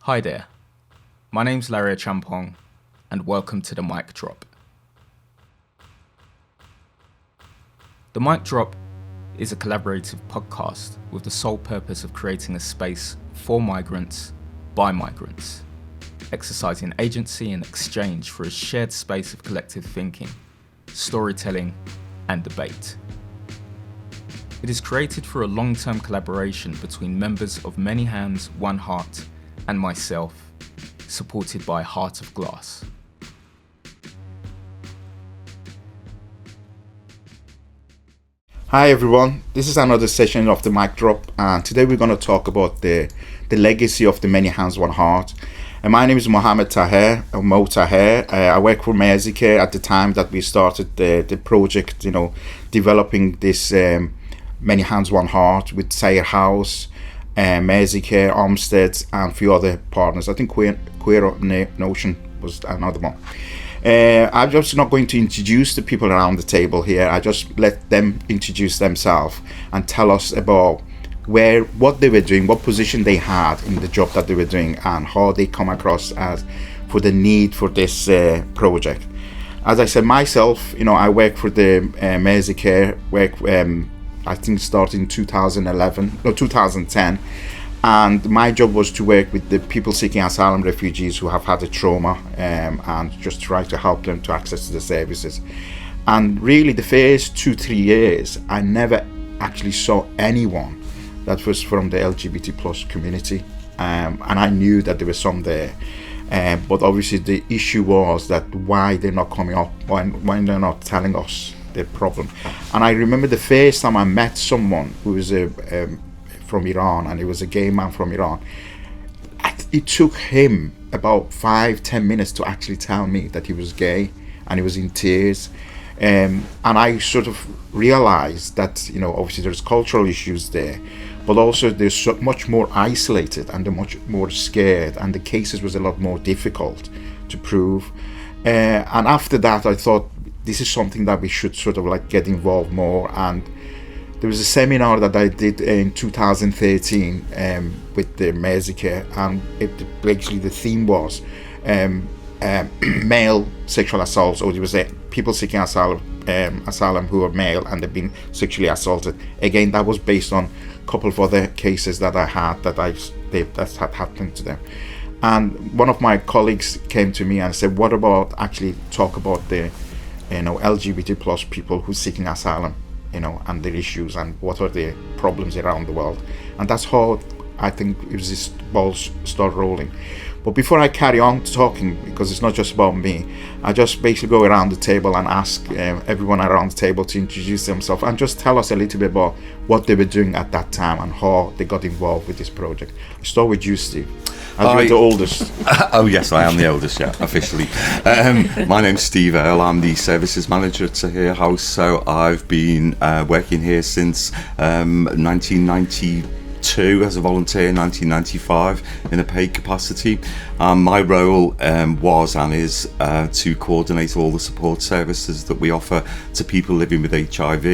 Hi there, my name's Larry Achiampong, and welcome to the Mic Drop. The Mic Drop is a collaborative podcast with the sole purpose of creating a space for migrants, by migrants, exercising agency and exchange for a shared space of collective thinking, storytelling, and debate. It is created for a long-term collaboration between members of Many Hands, One Heart, and myself, supported by Heart of Glass. Hi everyone, this is another session of the Mic Drop, and today we're going to talk about the legacy of the Many Hands One Heart. And my name is Mohammed Taher, or Mo Taher. I work for Merzicare at the time that we started the project, developing this Many Hands One Heart with Sahir House, Merzicare, Armstead, and a few other partners. I think Queer Notion was another one. I'm just not going to introduce the people around the table here. I just let them introduce themselves and tell us about what they were doing, what position they had in the job that they were doing, and how they come across as for the need for this project. As I said myself, I work for the Merzicare, I think started in 2010, and my job was to work with the people seeking asylum refugees who have had a trauma, and just try to help them to access the services. And really the first 2-3 years I never actually saw anyone that was from the LGBT plus community, and I knew that there were some there, but obviously the issue was that why they're not coming up, why they're not telling us the problem. And I remember the first time I met someone who was from Iran, and he was a gay man from Iran. It took him about 5-10 minutes to actually tell me that he was gay, and he was in tears. And I sort of realized that obviously there's cultural issues there, but also they're so much more isolated and they're much more scared, and the cases was a lot more difficult to prove. And after that I thought this is something that we should sort of like get involved more. And there was a seminar that I did in 2013 with the Merzicare, and basically the theme was male sexual assaults, or there was people seeking asylum who are male and they've been sexually assaulted. Again, that was based on a couple of other cases that I had that had happened to them. And one of my colleagues came to me and said, what about actually talk about the LGBT plus people who's seeking asylum, and their issues, and what are the problems around the world. And that's how I think it was this ball start rolling. But before I carry on talking, because it's not just about me, I just basically go around the table and ask everyone around the table to introduce themselves and just tell us a little bit about what they were doing at that time and how they got involved with this project. I'll start with you, Steve. You're the oldest. Oh yes, I am the oldest, yeah, officially. My name's Steve Earle. I'm the services manager at Sahir House. So I've been working here since 1992 as a volunteer, 1995 in a paid capacity. My role was and is to coordinate all the support services that we offer to people living with HIV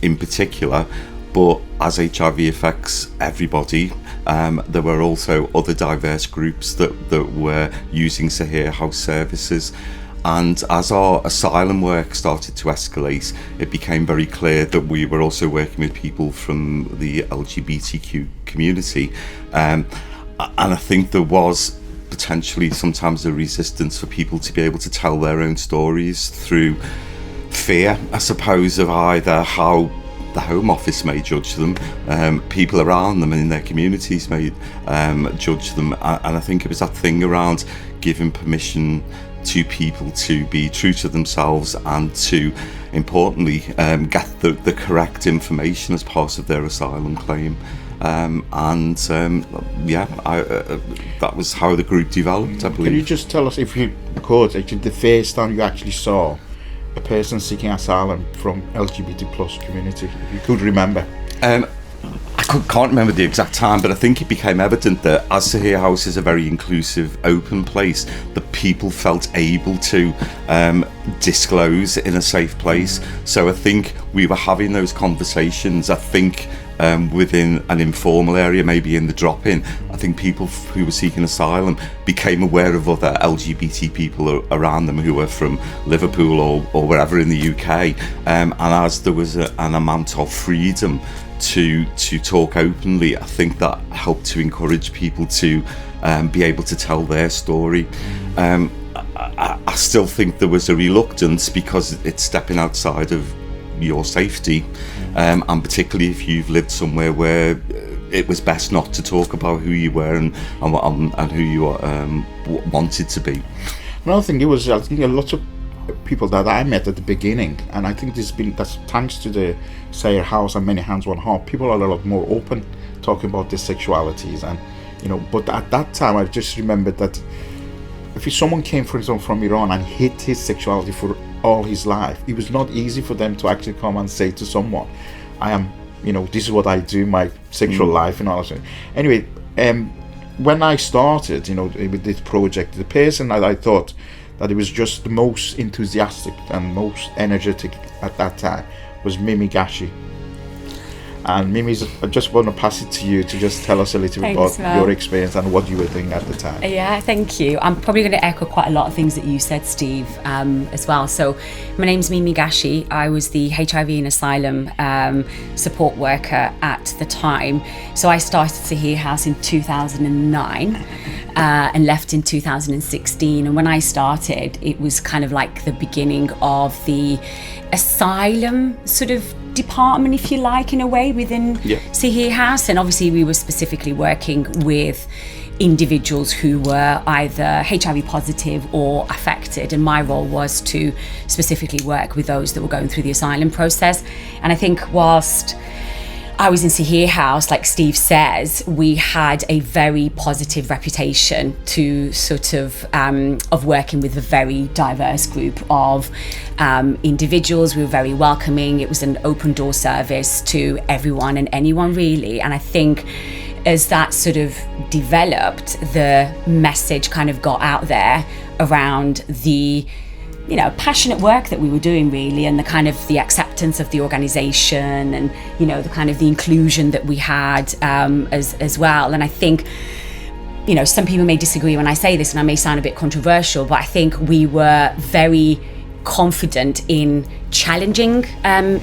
in particular. But as HIV affects everybody, there were also other diverse groups that were using Sahir House services. And as our asylum work started to escalate, it became very clear that we were also working with people from the LGBTQ community. And I think there was potentially sometimes a resistance for people to be able to tell their own stories through fear, I suppose, of either how the Home Office may judge them, people around them and in their communities may judge them, and I think it was that thing around giving permission to people to be true to themselves and to, importantly, get the correct information as part of their asylum claim. That was how the group developed, I believe. Can you just tell us, if you could, actually the first time you actually saw a person seeking asylum from LGBT plus community, if you could remember? Can't remember the exact time, but I think it became evident that as Sahir House is a very inclusive, open place, that people felt able to disclose in a safe place. So I think we were having those conversations. I think within an informal area, maybe in the drop-in, I think people who were seeking asylum became aware of other LGBT people around them who were from Liverpool or wherever in the UK, and as there was an amount of freedom to talk openly, I think that helped to encourage people to be able to tell their story. I still think there was a reluctance because it's stepping outside of your safety, and particularly if you've lived somewhere where it was best not to talk about who you were and who you wanted to be. Another thing, I think a lot of people that I met at the beginning, and I think that's thanks to the Sahir House and Many Hands One Heart, people are a lot more open talking about their sexualities, and but at that time I just remembered that if someone came, for example, from Iran and hid his sexuality for all his life, it was not easy for them to actually come and say to someone, I am, this is what I do, my sexual life and all that. Anyway, when I started, with this project, the person that I thought that it was just the most enthusiastic and most energetic at that time was Mimi Gashi. And Mimi, I just want to pass it to you to just tell us a little bit about your experience and what you were doing at the time. Yeah, thank you. I'm probably going to echo quite a lot of things that you said, Steve, as well. So my name's Mimi Gashi. I was the HIV and Asylum support worker at the time. So I started Sahir House in 2009 and left in 2016. And when I started, it was kind of like the beginning of the asylum sort of department, if you like, in a way, within Sahir House. And obviously we were specifically working with individuals who were either HIV positive or affected, and my role was to specifically work with those that were going through the asylum process. And I think whilst I was in Sahir House, like Steve says, we had a very positive reputation to sort of working with a very diverse group of individuals. We were very welcoming. It was an open door service to everyone and anyone, really. And I think as that sort of developed, the message kind of got out there around the passionate work that we were doing, really, and the kind of the acceptance of the organisation, and the kind of the inclusion that we had as well. And I think some people may disagree when I say this, and I may sound a bit controversial, but I think we were very confident in challenging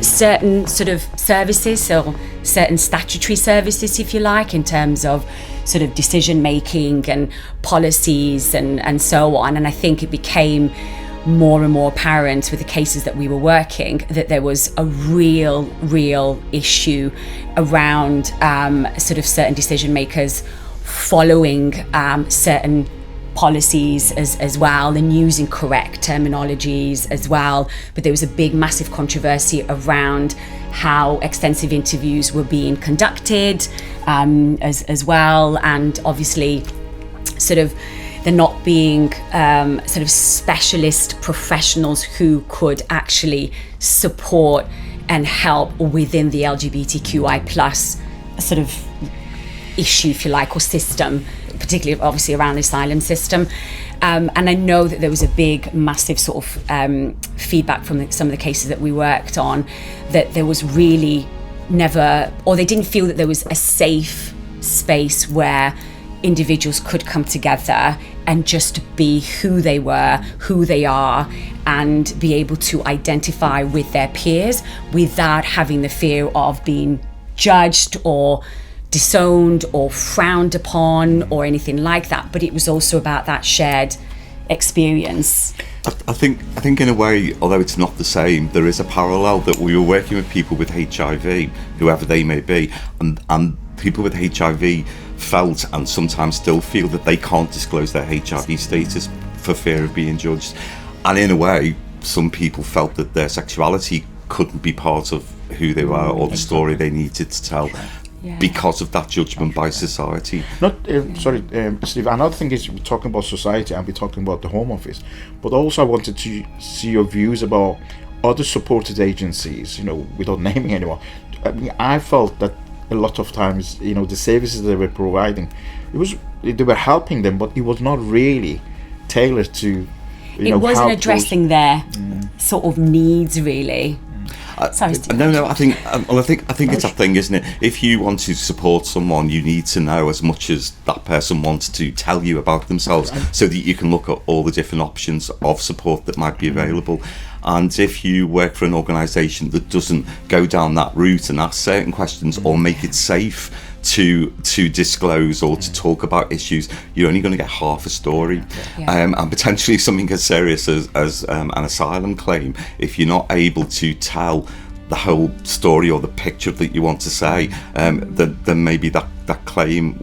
certain sort of services, so certain statutory services, if you like, in terms of sort of decision making and policies and so on. And I think it became more and more apparent with the cases that we were working that there was a real issue around sort of certain decision makers following certain policies as well, and using correct terminologies as well. But there was a big massive controversy around how extensive interviews were being conducted as well, and obviously sort of there not being sort of specialist professionals who could actually support and help within the LGBTQI plus sort of issue, if you like, or system, particularly obviously around the asylum system. And I know that there was a big, massive sort of feedback from some of the cases that we worked on, that there was really never, or they didn't feel that there was a safe space where individuals could come together and just be who they were, who they are, and be able to identify with their peers without having the fear of being judged or disowned or frowned upon or anything like that. But it was also about that shared experience. I think in a way, although it's not the same, there is a parallel that we were working with people with HIV, whoever they may be, and people with HIV felt and sometimes still feel that they can't disclose their HIV status for fear of being judged. And in a way, some people felt that their sexuality couldn't be part of who they were or the story they needed to tell because of that judgment by society. Steve, another thing is we're talking about society and we're talking about the Home Office, but also I wanted to see your views about other supported agencies, without naming anyone. I mean, I felt that a lot of times, the services they were providing, they were helping them, but it was not really tailored to, it wasn't addressing their sort of needs, really. Sorry, Steve. No. I think it's a thing, isn't it? If you want to support someone, you need to know as much as that person wants to tell you about themselves, so that you can look at all the different options of support that might be available. And if you work for an organisation that doesn't go down that route and ask certain questions or make it safe to disclose or to talk about issues, you're only going to get half a story. And potentially something as serious as an asylum claim, if you're not able to tell the whole story or the picture that you want to say, then maybe that claim,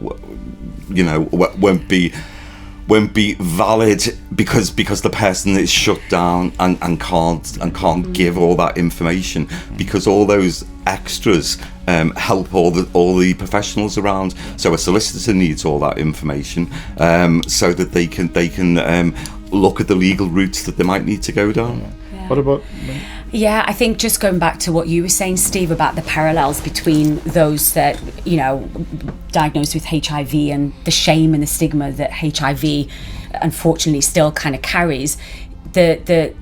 won't be valid because the person is shut down and can't give all that information, because all those extras help all the professionals around. So a solicitor needs all that information so that they can look at the legal routes that they might need to go down. What about? Yeah, I think just going back to what you were saying, Steve, about the parallels between those that, diagnosed with HIV and the shame and the stigma that HIV unfortunately still kind of carries, the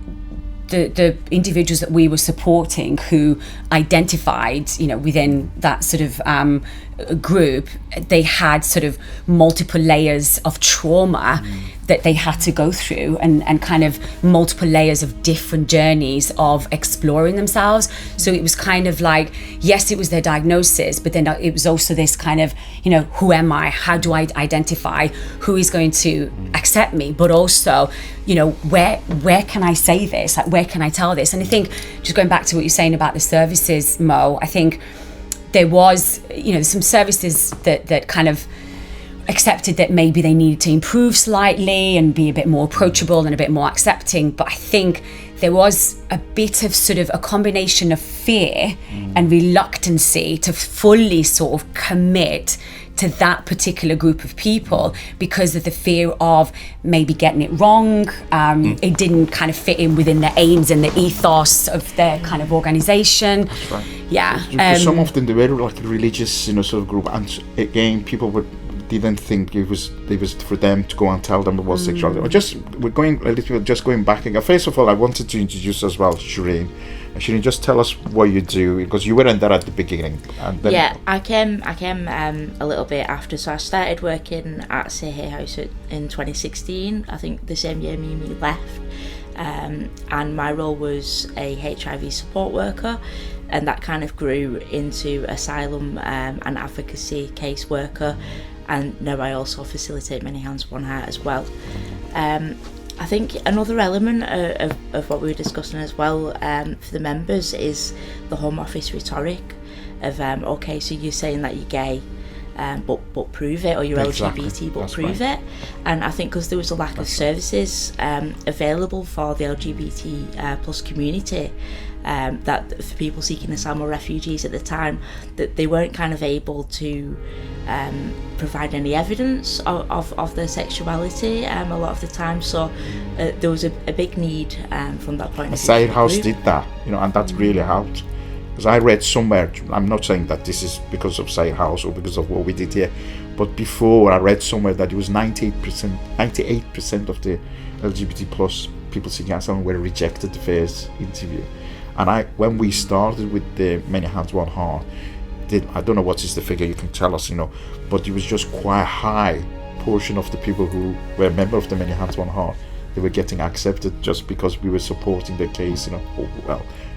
individuals that we were supporting who identified, within that sort of group, they had sort of multiple layers of trauma that they had to go through, and kind of multiple layers of different journeys of exploring themselves. So it was kind of like, yes, it was their diagnosis, but then it was also this kind of, who am I? How do I identify? Who is going to accept me? But also, where can I say this? Like, where can I tell this? And I think, just going back to what you're saying about the services, Mo, I think there was, some services that kind of accepted that maybe they needed to improve slightly and be a bit more approachable and a bit more accepting. But I think there was a bit of sort of a combination of fear and reluctancy to fully sort of commit to that particular group of people because of the fear of maybe getting it wrong. It didn't kind of fit in within the aims and the ethos of their kind of organisation. That's right. Yeah. Because some of them, they were like a religious, sort of group, and again, people didn't think it was for them to go and tell them about sexuality. We're going a little bit, just going back again. First of all, I wanted to introduce as well Shereen. Shereen, just tell us what you do, because you weren't there at the beginning. And then I came a little bit after. So I started working at Sahir House in 2016. I think the same year Mimi left, and my role was a HIV support worker, and that kind of grew into Asylum and advocacy caseworker. And now I also facilitate Many Hands One Heart as well. I think another element of what we were discussing as well for the members is the Home Office rhetoric of okay, so you're saying that you're gay, but prove it, or you're LGBT, but prove it. And I think because there was a lack of services available for the LGBT plus community, that for people seeking asylum or refugees at the time, that they weren't kind of able to provide any evidence of their sexuality a lot of the time. So there was a big need from that point of view. Sahir House did that, and that really helped. Because I read somewhere, I'm not saying that this is because of Sahir House or because of what we did here, but before I read somewhere that it was 98% of the LGBT plus people seeking asylum were rejected the first interview. And when we started with the Many Hands One Heart, I don't know what is the figure, you can tell us, but it was just quite a high portion of the people who were a member of the Many Hands One Heart, they were getting accepted just because we were supporting the case,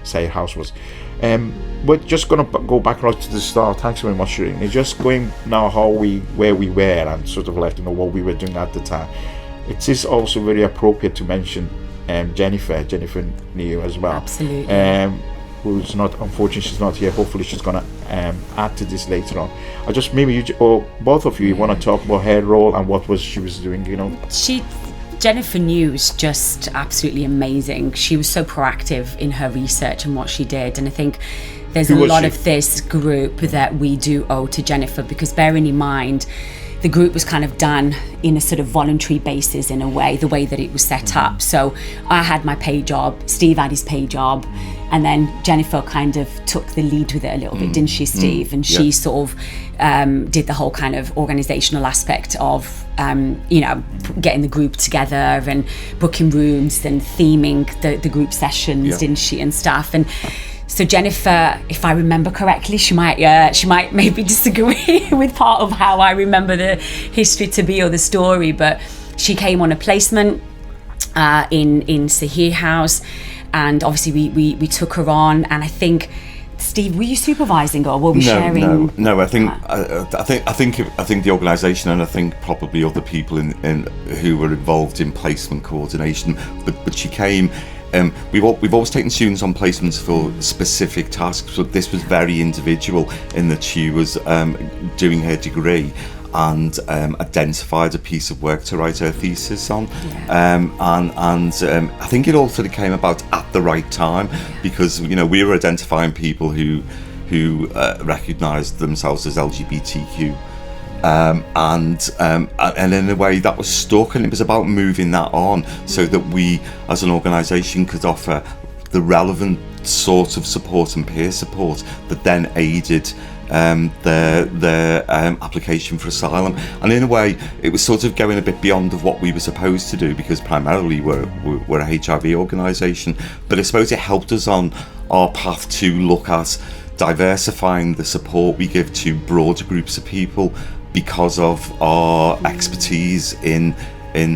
Sahir House was. We're just going to go back right to the start. Thanks very much, Shereen. It's just going now where we were and sort of like, what we were doing at the time. It is also very appropriate to mention Jennifer Neo as well. Absolutely. Who's not, unfortunately, she's not here. Hopefully, she's going to add to this later on. I just, maybe you or both of you want to talk about her role and what she was doing. Jennifer New is just absolutely amazing. She was so proactive in her research and what she did, and I think there's a lot of this group that we do owe to Jennifer, because bearing in mind the group was kind of done in a sort of voluntary basis in a way, the way that it was set up. So I had my pay job, Steve had his pay job, and then Jennifer kind of took the lead with it a little bit, didn't she, Steve? And she sort of did the whole kind of organisational aspect of, getting the group together and booking rooms and theming the group sessions, didn't she, and stuff. And So Jennifer, if I remember correctly, she might maybe disagree with part of how I remember the history to be or the story, but she came on a placement in Sahir House, and obviously we took her on, and I think, Steve, were you supervising or were we sharing? No. I think the organisation, and I think probably other people in who were involved in placement coordination. But she came. We've always taken students on placements for specific tasks, but this was very individual in that she was doing her degree and identified a piece of work to write her thesis on. I think it all sort of came about at the right time, because we were identifying people who recognised themselves as LGBTQ, and in a way that was stuck, and it was about moving that on so that we as an organisation could offer the relevant sort of support and peer support that then aided the application for asylum. And in a way it was sort of going a bit beyond of what we were supposed to do, because primarily we're a HIV organisation, but I suppose it helped us on our path to look at diversifying the support we give to broader groups of people because of our expertise in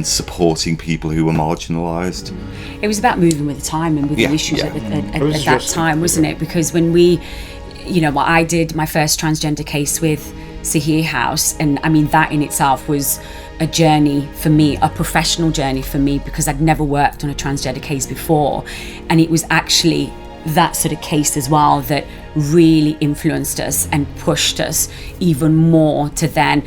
supporting people who were marginalised. It was about moving with the time and with the issues at that time, wasn't it? Because when we, I did my first transgender case with Sahir House, and I mean that in itself was a journey for me, a professional journey for me, because I'd never worked on a transgender case before, and it was actually that sort of case as well that really influenced us and pushed us even more to then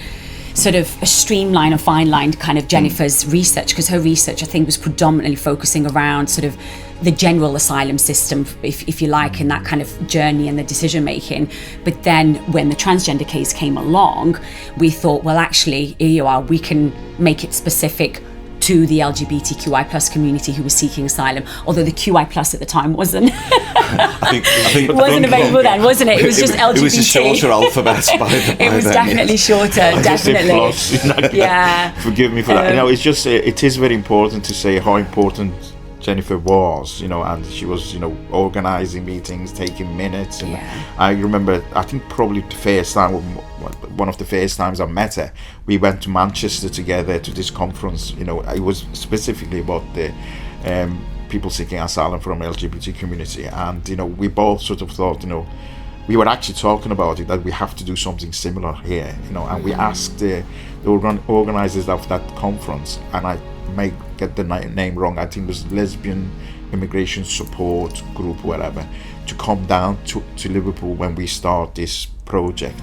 sort of streamline or fine-line kind of Jennifer's research, because her research I think was predominantly focusing around sort of the general asylum system, if you like, and that kind of journey and the decision making. But then when the transgender case came along, we thought, well, actually, here you are, we can make it specific to the LGBTQI plus community who was seeking asylum, although the QI plus at the time wasn't I think wasn't available then, wasn't it? It was just LGBT. It was a shorter alphabet by it was then, definitely shorter, definitely. Plus, yeah. Forgive me for that. It's just it is very important to say how important Jennifer was, and she was, organising meetings, taking minutes, and I remember, I think probably the first time, one of the first times I met her, we went to Manchester together to this conference. It was specifically about the people seeking asylum from LGBT community, and we both sort of thought, we were actually talking about it, that we have to do something similar here, and we asked the organisers of that conference, and I may get the name wrong, I think it was Lesbian Immigration Support Group, whatever, to come down to Liverpool when we start this project.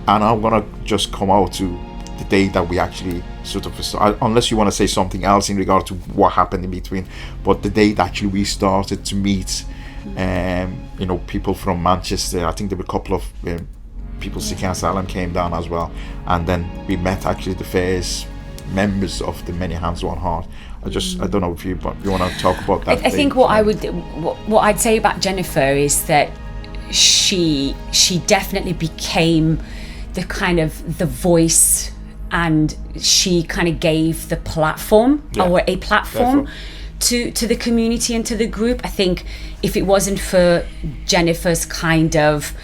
And I'm gonna just come out to the day that we actually sort of, unless you want to say something else in regard to what happened in between, but the day that actually we started to meet people from Manchester. I think there were a couple of people seeking asylum came down as well, and then we met actually the first members of the Many Hands One Heart. I don't know if you want to talk about that. I think what I'd say about Jennifer is that she definitely became the kind of the voice, and she kind of gave the platform or a platform to the community and to the group. I think if it wasn't for Jennifer's kind of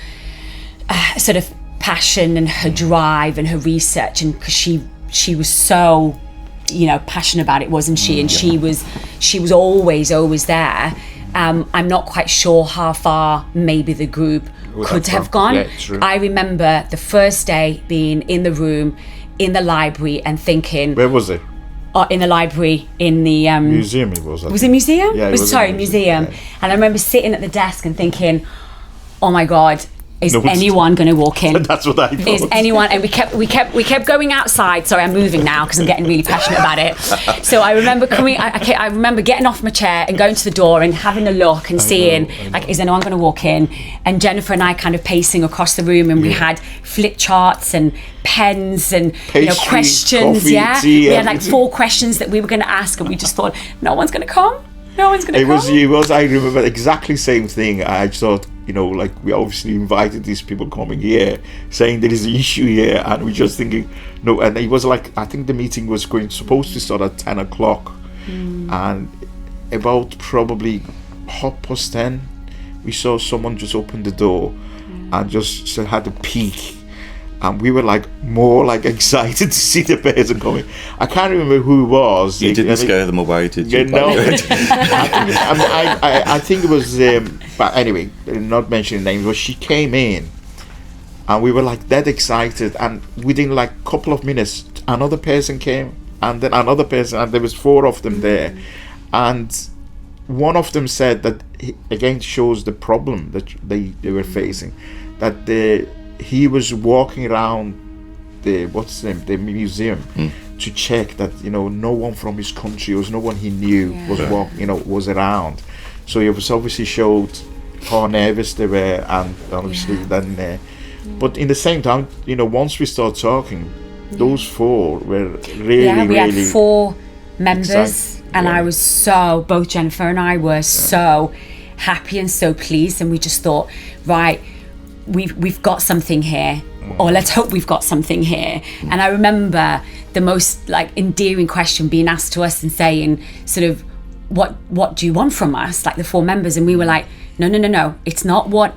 sort of passion and her drive and her research, and because she was so passionate about it, wasn't she? And she was always there. I'm not quite sure how far maybe the group could have gone. I remember the first day being in the room in the library and thinking, where was it? In the library in the museum. It was. Was it museum? Yeah, museum. Yeah. And I remember sitting at the desk and thinking, oh my God, is anyone going to walk in? That's what I thought. Is anyone? And we kept going outside. Sorry, I'm moving now because I'm getting really passionate about it. So I remember I remember getting off my chair and going to the door and having a look and seeing like, is anyone going to walk in? And Jennifer and I kind of pacing across the room, and we had flip charts and pens and pastry, questions. Coffee, tea, we had like 4 questions that we were going to ask, and we just thought, no one's going to come. No one's going to come. It was. I remember exactly the same thing. I thought, like we obviously invited these people coming here, saying there is an issue here, and we're just thinking, no. And it was like, I think the meeting was supposed to start at 10 o'clock, and about probably 10:30, we saw someone just open the door and just had a peek, and we were like more like excited to see the person coming. I can't remember who it was. You didn't scare them away, did you? No. I think it was, but anyway, not mentioning names, but she came in and we were like that excited, and within like a couple of minutes another person came, and then another person, and there was 4 of them there, and one of them said that again shows the problem that they were facing, that he was walking around the museum to check that no one from his country or no one he knew was around. So it was obviously showed how nervous they were, and obviously then but in the same time, once we start talking, those 4 were really we had 4 members excited. And I was both Jennifer and I were so happy and so pleased, and we just thought, right, we've got something here, or let's hope we've got something here. And I remember the most like endearing question being asked to us and saying sort of, what do you want from us, like the 4 members? And we were like, no, it's not what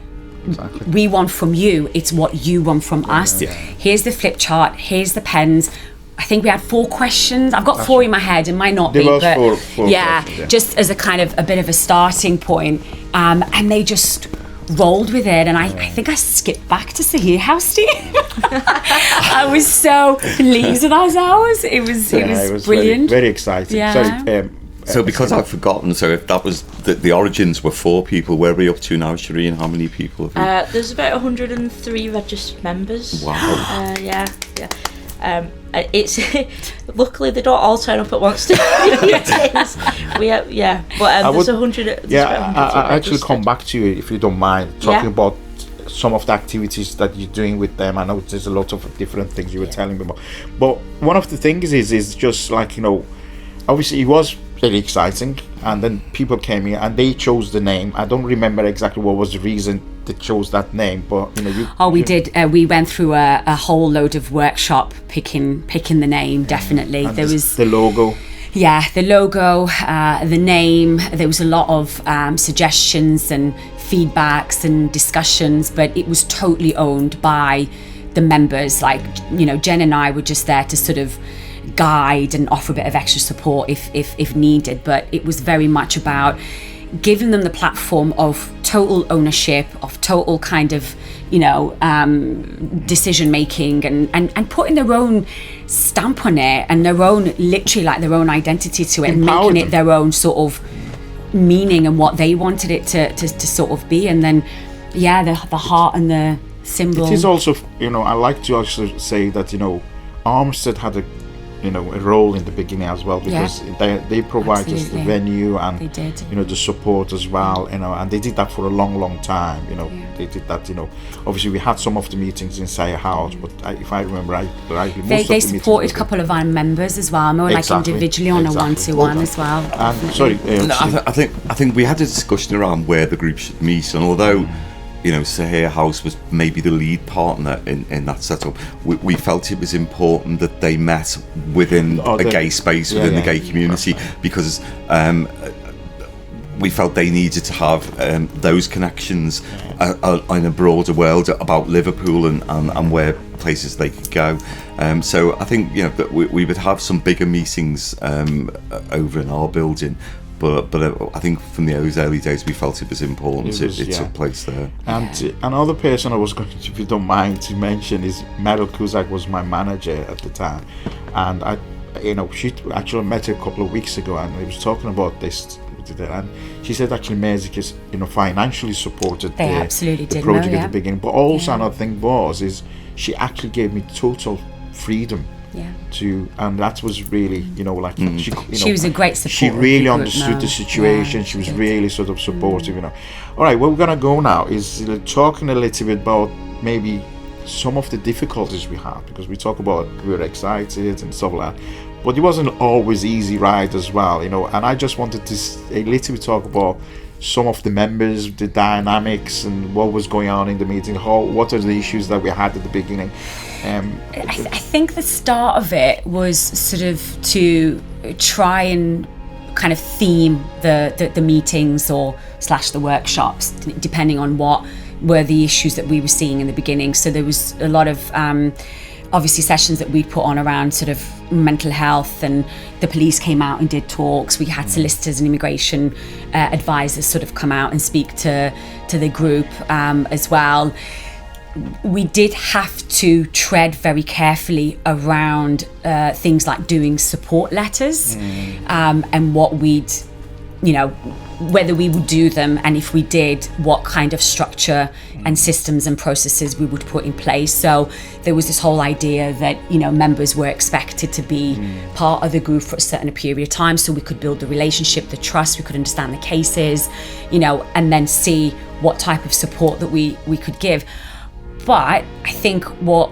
we want from you, it's what you want from us. Here's the flip chart, here's the pens. I think we had 4 questions. I've got 4 in my head, it might not be, but four questions, just as a kind of a bit of a starting point. And they just rolled with it, and I think I skipped back to Sahir House, Steve. I was so pleased with ourselves. It was brilliant. Very, very exciting. Sorry, so because I've forgotten, so if that was the origins were 4 people, where are we up to now, Shereen? How many people have you? There's about 103 registered members. Wow. Yeah. It's luckily they don't all turn up at once. There's 100. I actually come back to you if you don't mind, talking about some of the activities that you're doing with them. I know there's a lot of different things you were telling me about, but one of the things is just like obviously it was very exciting, and then people came in and they chose the name. I don't remember exactly what was the reason they chose that name, but we did. We went through a whole load of workshop picking the name. Definitely, and there was the logo. Yeah, the logo, the name. There was a lot of suggestions and feedbacks and discussions, but it was totally owned by the members. Like Jen and I were just there to sort of guide and offer a bit of extra support if needed, but it was very much about giving them the platform of total ownership, of total kind of decision making, and putting their own stamp on it, and their own, literally like their own identity to it, and making it their own sort of meaning and what they wanted it to sort of be. And then the heart and the symbol. It is also I like to also say that Armstead had a role in the beginning as well, because they provide us the venue and they did. The support as well, and they did that for a long time. They did that. Obviously we had some of the meetings in Sahir House, but if I remember rightly, they supported a couple of our members as well, more like individually on a one-to-one as well. And sorry, I think we had a discussion around where the group should meet, and although Sahir House was maybe the lead partner in that setup, we felt it was important that they met within a gay space, within the gay community, because we felt they needed to have those connections in a broader world about Liverpool and where places they could go. So I think that we would have some bigger meetings over in our building. But I think from those early days we felt it was important it took place there. And another person I was going to, if you don't mind, to mention is Meryl Kuzak was my manager at the time, and I she actually met her a couple of weeks ago, and we was talking about this, and she said actually Mezik is financially supported the project at the beginning, but also another thing is she actually gave me total freedom and that was really she was a great support. She really understood the situation. She was really sort of supportive. All right, where we're gonna go now is talking a little bit about maybe some of the difficulties we had, because we talk about we were excited and stuff like that, but it wasn't always easy ride as well, and I just wanted to a little bit talk about some of the members, the dynamics, and what was going on in the meeting. What are the issues that we had at the beginning? I think the start of it was sort of to try and kind of theme the meetings or / the workshops, depending on what were the issues that we were seeing in the beginning. So there was a lot of obviously sessions that we put on around sort of mental health, and the police came out and did talks. We had solicitors and immigration advisors sort of come out and speak to the group as well. We did have to tread very carefully around things like doing support letters and what we'd, whether we would do them, and if we did, what kind of structure and systems and processes we would put in place. So there was this whole idea that, members were expected to be part of the group for a certain period of time, so we could build the relationship, the trust, we could understand the cases, and then see what type of support that we could give. But I think what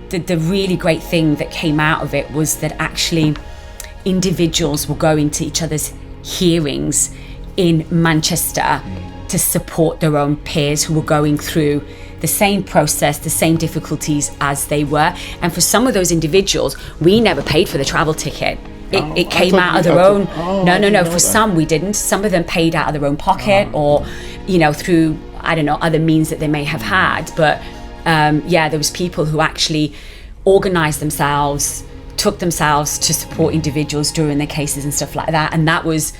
the really great thing that came out of it was that actually individuals were going to each other's hearings in Manchester to support their own peers who were going through the same process, the same difficulties as they were. And for some of those individuals, we never paid for the travel ticket. It came out of their own. No. For some, we didn't. Some of them paid out of their own pocket or, through, I don't know, other means that they may have had. But there was people who actually organised themselves, took themselves to support individuals during their cases and stuff like that. And that was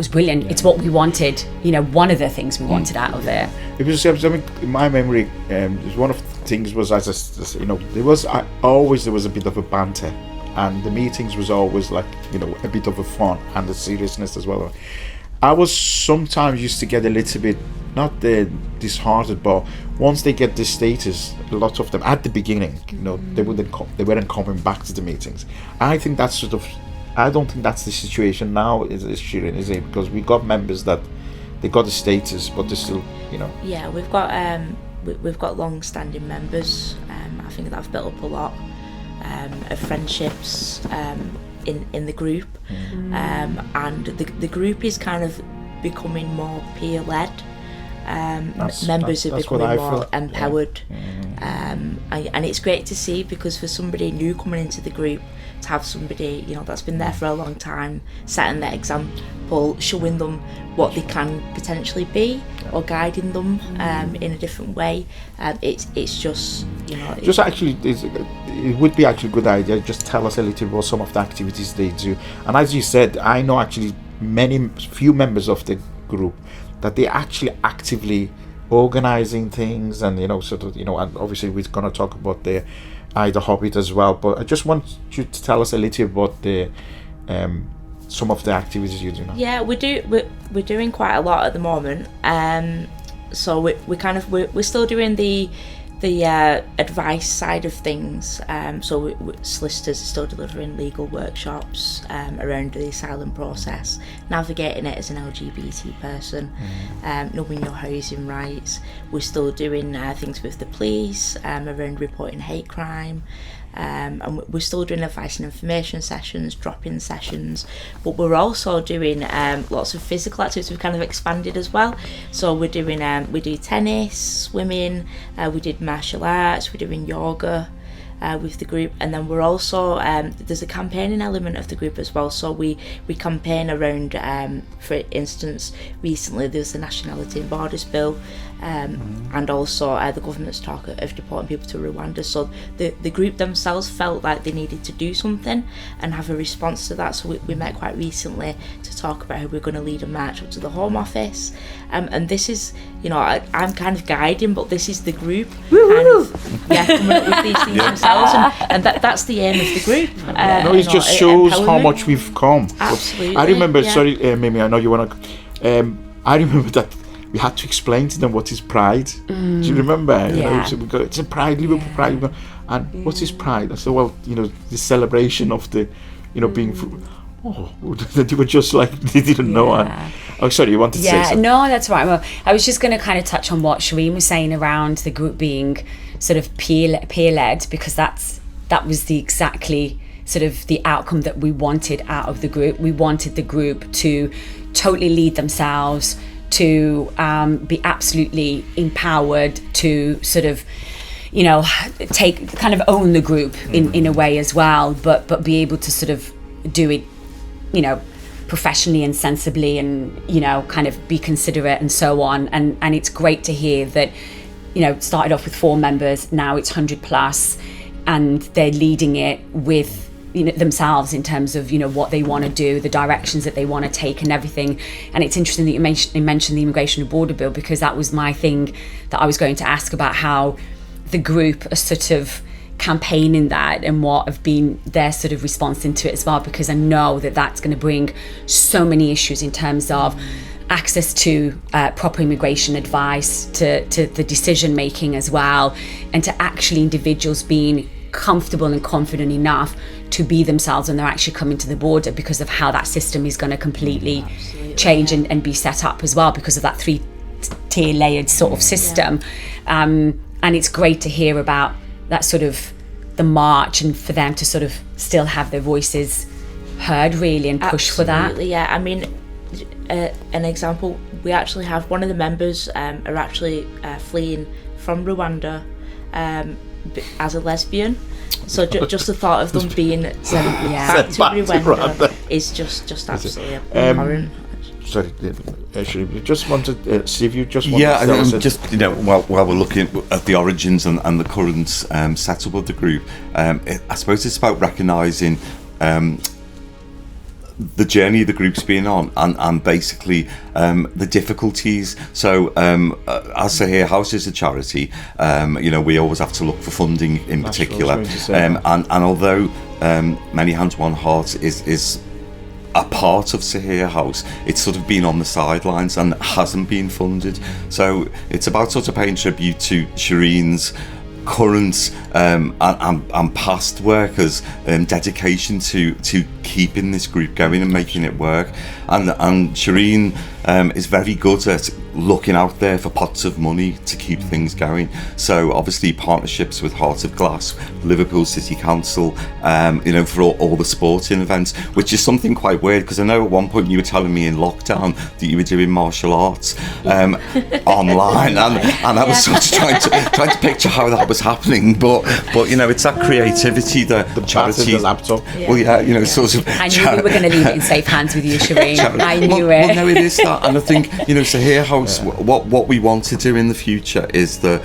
brilliant. It's what we wanted, one of the things we wanted out of it. It was, in my memory, one of the things was, there was a bit of a banter, and the meetings was always like, a bit of a fun and the seriousness as well. I was sometimes used to get a little bit, not disheartened, but once they get this status, a lot of them at the beginning, they weren't coming back to the meetings. I think that's I don't think that's the situation now, is Shereen, is it? Because we got members that they got the status, but they're still, Yeah, we've got long-standing members. I think that I've built up a lot of friendships in the group, and the group is kind of becoming more peer-led. Members are becoming more empowered, and it's great to see, because for somebody new coming into the group, to have somebody that's been there for a long time setting that example, showing them what they can potentially be, or guiding them in a different way, it's just it would be actually a good idea. Just tell us a little about some of the activities they do. And as you said, I know actually few members of the group that they actually actively organizing things, and and obviously we're going to talk about the Ida Hobbit as well, but I just want you to tell us a little about the some of the activities you do now. Yeah, we're doing quite a lot at the moment, so we're still doing the advice side of things, so solicitors are still delivering legal workshops around the asylum process, navigating it as an LGBT person, knowing your housing rights. We're still doing things with the police around reporting hate crime, and we're still doing advice and information sessions, drop-in sessions, but we're also doing lots of physical activities. We've kind of expanded as well, so we're doing we do tennis, swimming, we did martial arts, we're doing yoga with the group, and then we're also there's a campaigning element of the group as well, so we campaign around, for instance, recently there was the Nationality and Borders Bill, and also the government's talk of deporting people to Rwanda, so the group themselves felt like they needed to do something and have a response to that, so we met quite recently to talk about how we're going to lead a march up to the Home Office, and this is, I'm kind of guiding, but this is the group kind of coming up with these things themselves, and that's the aim of the group. It just shows how much we've come. Absolutely. I remember, sorry, Mimi, I know you want to. I remember that we had to explain to them what is pride. Do you remember? It's a pride, Liverpool pride. And what is pride? I said, well, the celebration of the, being. They were just like, they didn't know. Oh, sorry, you wanted to say something? No, that's right. Well, I was just going to kind of touch on what Shereen was saying around the group being sort of peer-led, because that was the exactly sort of the outcome that we wanted out of the group. We wanted the group to totally lead themselves, to be absolutely empowered, to sort of kind of own the group in a way as well, but be able to sort of do it professionally and sensibly, and kind of be considerate and so on. And it's great to hear that started off with 4 members, now it's 100 plus, and they're leading it with themselves in terms of what they want to do, the directions that they want to take and everything. And it's interesting that you mentioned the Immigration and Border Bill, because that was my thing that I was going to ask about, how the group are sort of campaigning that and what have been their sort of response into it as well, because I know that that's going to bring so many issues in terms of access to proper immigration advice, to the decision making as well, and to actually individuals being comfortable and confident enough to be themselves when they're actually coming to the border, because of how that system is going to completely change and be set up as well, because of that 3-tier layered sort of system. And it's great to hear about that sort of the march, and for them to sort of still have their voices heard really and push for that. Absolutely, yeah. I mean, an example, we actually have one of the members are actually fleeing from Rwanda as a lesbian. So just the thought of them being sent back to Rwanda is just absolutely abhorrent. Sorry, actually, we just wanted see if you just wanted yeah, to and just while we're looking at the origins and the current setup of the group, I suppose it's about recognising the journey the group's been on, and basically the difficulties. So as Sahir House is a charity, we always have to look for funding in particular, and although Many Hands One Heart is a part of Sahir House, it's sort of been on the sidelines and hasn't been funded. So it's about sort of paying tribute to Shereen's current and past workers' dedication to keeping this group going and making it work. And Shereen is very good at looking out there for pots of money to keep things going. So obviously partnerships with Heart of Glass, Liverpool City Council, for all the sporting events, which is something quite weird, because I know at one point you were telling me in lockdown that you were doing martial arts online, and I was sort of trying to picture how that was happening, but it's that creativity that the charity, the laptop. Sort of. I knew we were going to leave it in safe hands with you, Shereen. I knew it. Well, no, it is that, and I think Sahir House. What we want to do in the future is that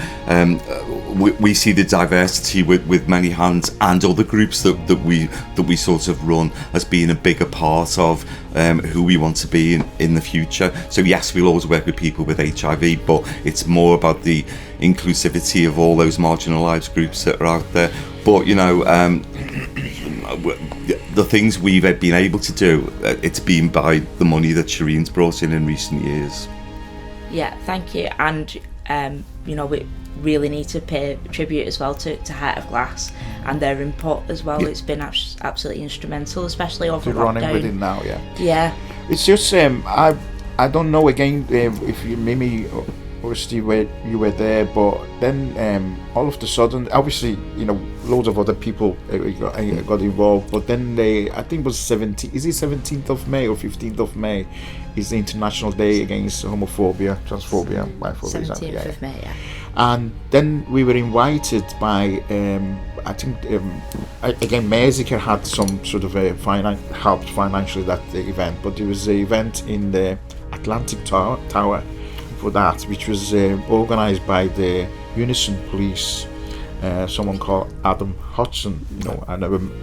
we see the diversity with Many Hands and other groups that we sort of run as being a bigger part of who we want to be in the future. So yes, we'll always work with people with HIV, but it's more about the inclusivity of all those marginalised groups that are out there. But the things we've been able to do, it's been by the money that Shereen's brought in recent years. Yeah, thank you. And we really need to pay tribute as well to Heart of Glass and their input as well. It's been absolutely instrumental, especially over You're running lockdown. with it now, Yeah. It's just I don't know again if you, Mimi or Steve, you were there, but then all of a sudden, obviously, loads of other people got involved, but then I think it was 17th of May or 15th of May is the International Day Against Homophobia, Transphobia, Biphobia. 17th of May, yeah. And then we were invited by, I think, again, Mexico had some sort of helped financially that event, but it was an event in the Atlantic Tower for that, which was organised by the Unison Police, someone called Adam Hodgson.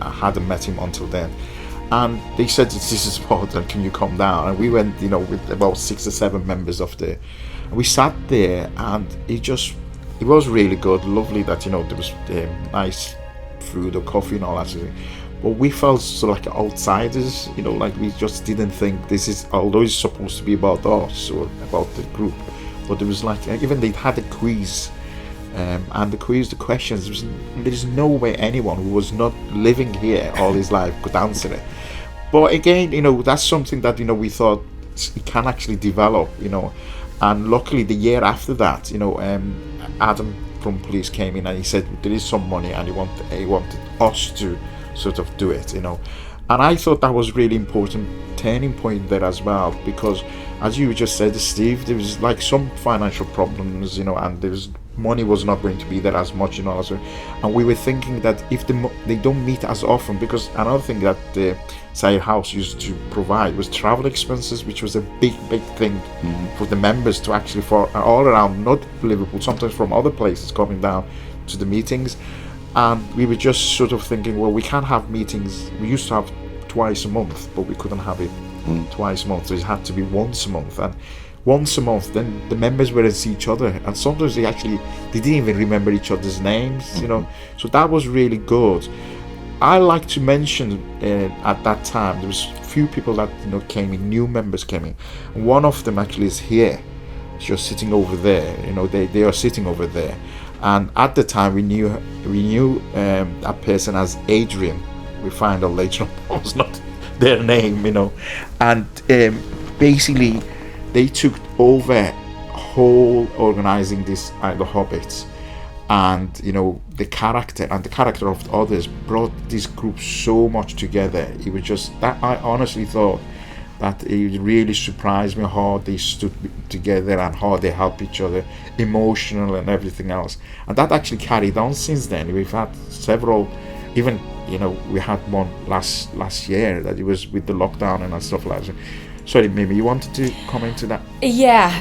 I hadn't met him until then, and they said, "This is important. Can you come down?" And we went, with about 6 or 7 members of we sat there, and it was really good, lovely that there was nice food or coffee and all that sort of thing. But we felt sort of like outsiders, like we just didn't think this is, although it's supposed to be about us or about the group, but it was like, even they had a quiz, and the questions, there's no way anyone who was not living here all his life could answer it. But again, that's something that, we thought it can actually develop, and luckily the year after that, Adam from police came in and he said there is some money and he wanted us to sort of do it, And I thought that was really important turning point there as well, because as you just said, Steve, there was like some financial problems, and there was money was not going to be there as much, also. And we were thinking that if they don't meet as often, because another thing that the Sahir House used to provide was travel expenses, which was a big thing for the members to actually, for all around, not Liverpool, sometimes from other places coming down to the meetings. And we were just sort of thinking, well, we can't have meetings. We used to have twice a month, but we couldn't have it twice a month, so it had to be once a month. And once a month, then the members wouldn't see each other, and sometimes they didn't even remember each other's names, so that was really good. I like to mention at that time there was few people that came in, new members came in, and one of them actually is here, just sitting over there. They are sitting over there, and at the time we knew that person as Adrian. We find out later on that was not their name, and basically they took over whole organizing this the Hobbits, and the character of others brought this group so much together. It was just that I honestly thought that it really surprised me how they stood together and how they help each other, emotional and everything else. And that actually carried on since then. We've had several, even we had one last year that it was with the lockdown and stuff like that. Sorry, Mimi, you wanted to comment to that? Yeah,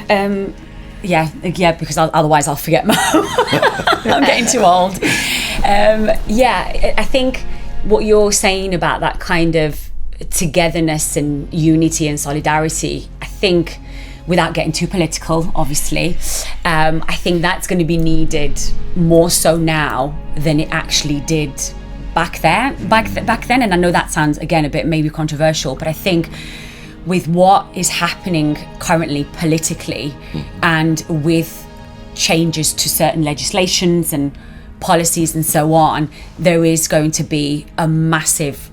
because otherwise I'll forget more. I'm getting too old. I think what you're saying about that kind of togetherness and unity and solidarity, I think, without getting too political, obviously, I think that's going to be needed more so now than it actually did back then. And I know that sounds, again, a bit maybe controversial, but I think with what is happening currently politically and with changes to certain legislations and policies and so on, there is going to be a massive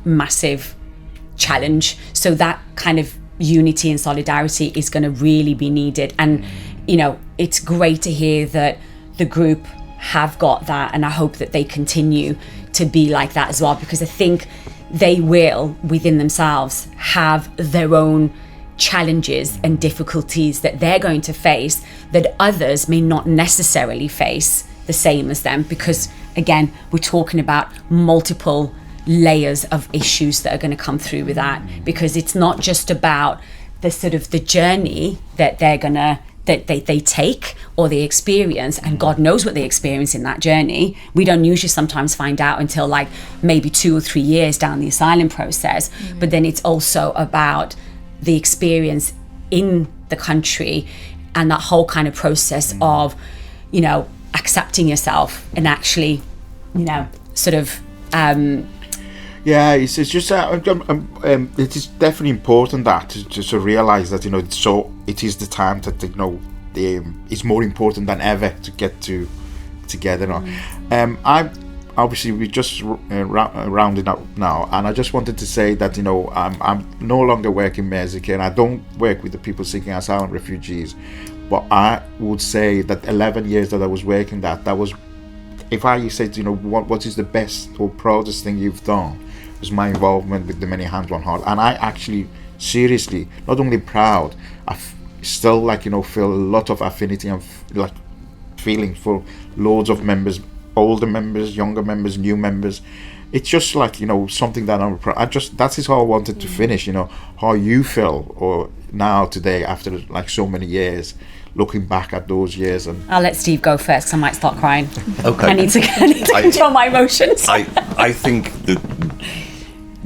challenge. So that kind of unity and solidarity is going to really be needed. And, it's great to hear that the group have got that, and I hope that they continue to be like that as well, because I think they will, within themselves, have their own challenges and difficulties that they're going to face that others may not necessarily face the same as them, because, again, we're talking about multiple layers of issues that are going to come through with that, because it's not just about the sort of the journey that they take or they experience, and God knows what they experience in that journey. We don't usually sometimes find out until like maybe 2 or 3 years down the asylum process. But then it's also about the experience in the country and that whole kind of process of, accepting yourself and actually, sort of it's just it is definitely important that to realize that it is the time that it's more important than ever to get together. I obviously we just rounding up now, and I just wanted to say that I'm no longer working Mexico, and I don't work with the people seeking asylum, refugees, but I would say that 11 years that I was working that was, if I said what is the best or proudest thing you've done, was my involvement with the Many Hands One Heart. And I actually seriously not only proud, I still feel a lot of affinity and feeling for loads of members, older members, younger members, new members. It's just something that I'm proud. That is how I wanted to finish. How you feel or now today after so many years, looking back at those years. And I'll let Steve go first, 'cause I might start crying. Okay. I need to control my emotions. I think that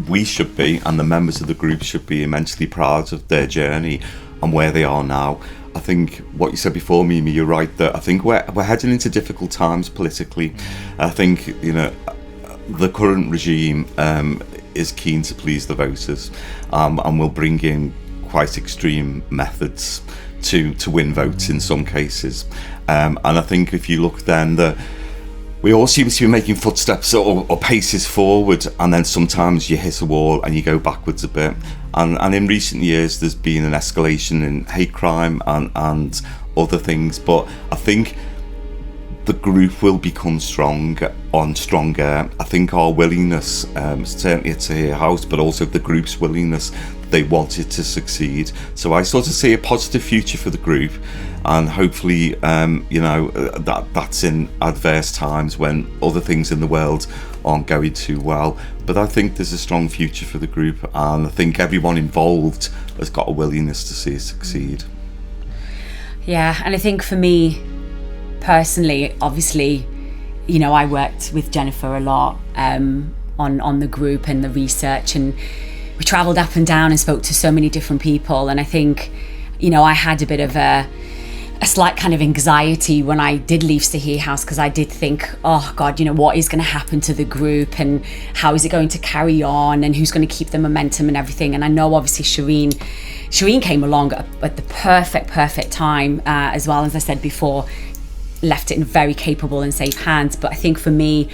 we should be, and the members of the group should be, immensely proud of their journey and where they are now. I think what you said before, Mimi, you're right, that I think we're heading into difficult times politically. I think the current regime is keen to please the voters, and will bring in quite extreme methods to win votes in some cases. And I think if you look then, we all seem to be making footsteps or paces forward, and then sometimes you hit a wall and you go backwards a bit. And in recent years there's been an escalation in hate crime and other things, but I think the group will become stronger. I think our willingness, certainly at Sahir House, but also the group's willingness, they want it to succeed. So I sort of see a positive future for the group, and hopefully, that's in adverse times when other things in the world aren't going too well. But I think there's a strong future for the group, and I think everyone involved has got a willingness to see it succeed. Yeah, and I think for me personally, obviously, I worked with Jennifer a lot on the group and the research, and we travelled up and down and spoke to so many different people. And I think, I had a bit of a slight kind of anxiety when I did leave Sahir House, because I did think, oh God, what is going to happen to the group, and how is it going to carry on, and who's going to keep the momentum and everything. And I know obviously Shereen came along at the perfect time, as well. As I said before, left it in very capable and safe hands. But I think for me,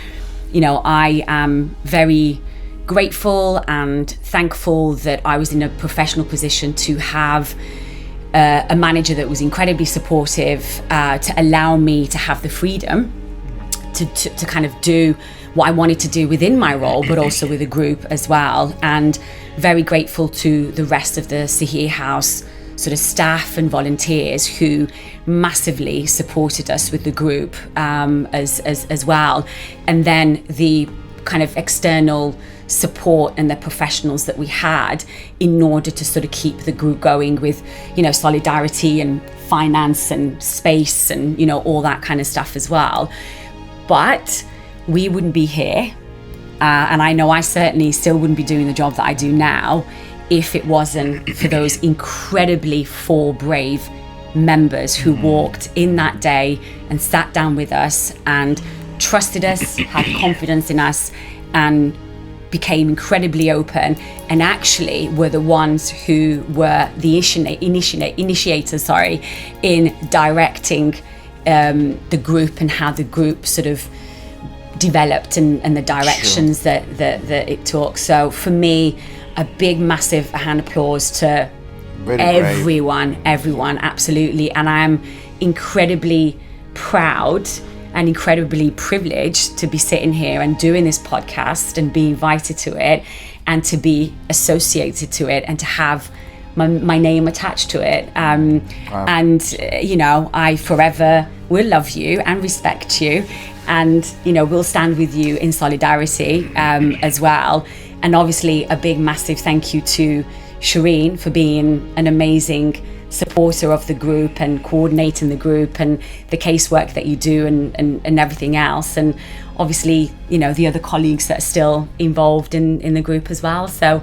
I am very grateful and thankful that I was in a professional position to have a manager that was incredibly supportive, to allow me to have the freedom to kind of do what I wanted to do within my role, but also with a group as well. And very grateful to the rest of the Sahir House sort of staff and volunteers who massively supported us with the group, as well. And then the kind of external support and the professionals that we had in order to sort of keep the group going with, solidarity and finance and space and, all that kind of stuff as well. But we wouldn't be here. And I know I certainly still wouldn't be doing the job that I do now if it wasn't for those incredibly 4 brave members who walked in that day and sat down with us and trusted us, had confidence in us, and became incredibly open, and actually were the ones who were the initiators in directing the group and how the group sort of developed and the directions that it took. So for me, a big massive hand applause to everyone, absolutely. And I'm incredibly proud and incredibly privileged to be sitting here and doing this podcast and be invited to it and to be associated to it and to have my name attached to it. And, I forever will love you and respect you, and, we'll stand with you in solidarity as well. And obviously a big massive thank you to Shereen for being an amazing supporter of the group and coordinating the group and the casework that you do and everything else. And obviously, the other colleagues that are still involved in the group as well. So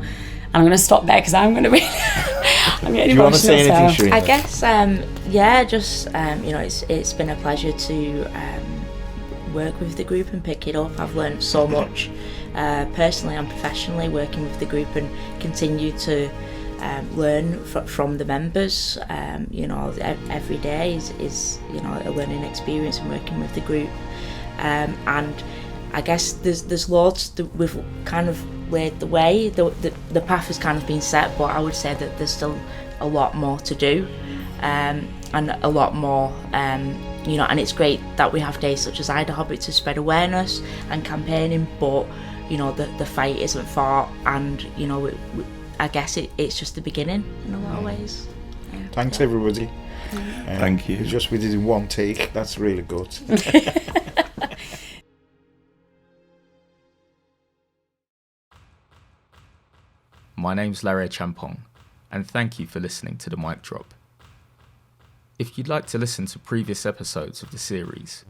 I'm going to stop there because I'm going to be I'm getting emotional. Do you want to say anything, Shereen? I guess, it's been a pleasure to work with the group and pick it up. I've learned so much personally and professionally working with the group, and continue to learn from the members. Every day is a learning experience and working with the group. And I guess there's loads that we've kind of laid the way. The path has kind of been set, but I would say that there's still a lot more to do, and a lot more. And it's great that we have days such as Ida Hobbit to spread awareness and campaigning, but the fight isn't far, and I guess it's just the beginning in a lot of ways. Thanks everybody. Thank you. We did it in one take. That's really good. My name's Achiampong, and thank you for listening to The Mic Drop. If you'd like to listen to previous episodes of the series,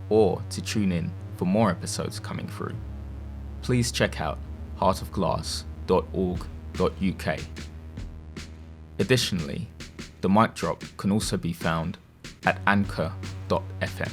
or to tune in for more episodes coming through, please check out heartofglass.org.uk. Additionally, The Mic Drop can also be found at anchor.fm.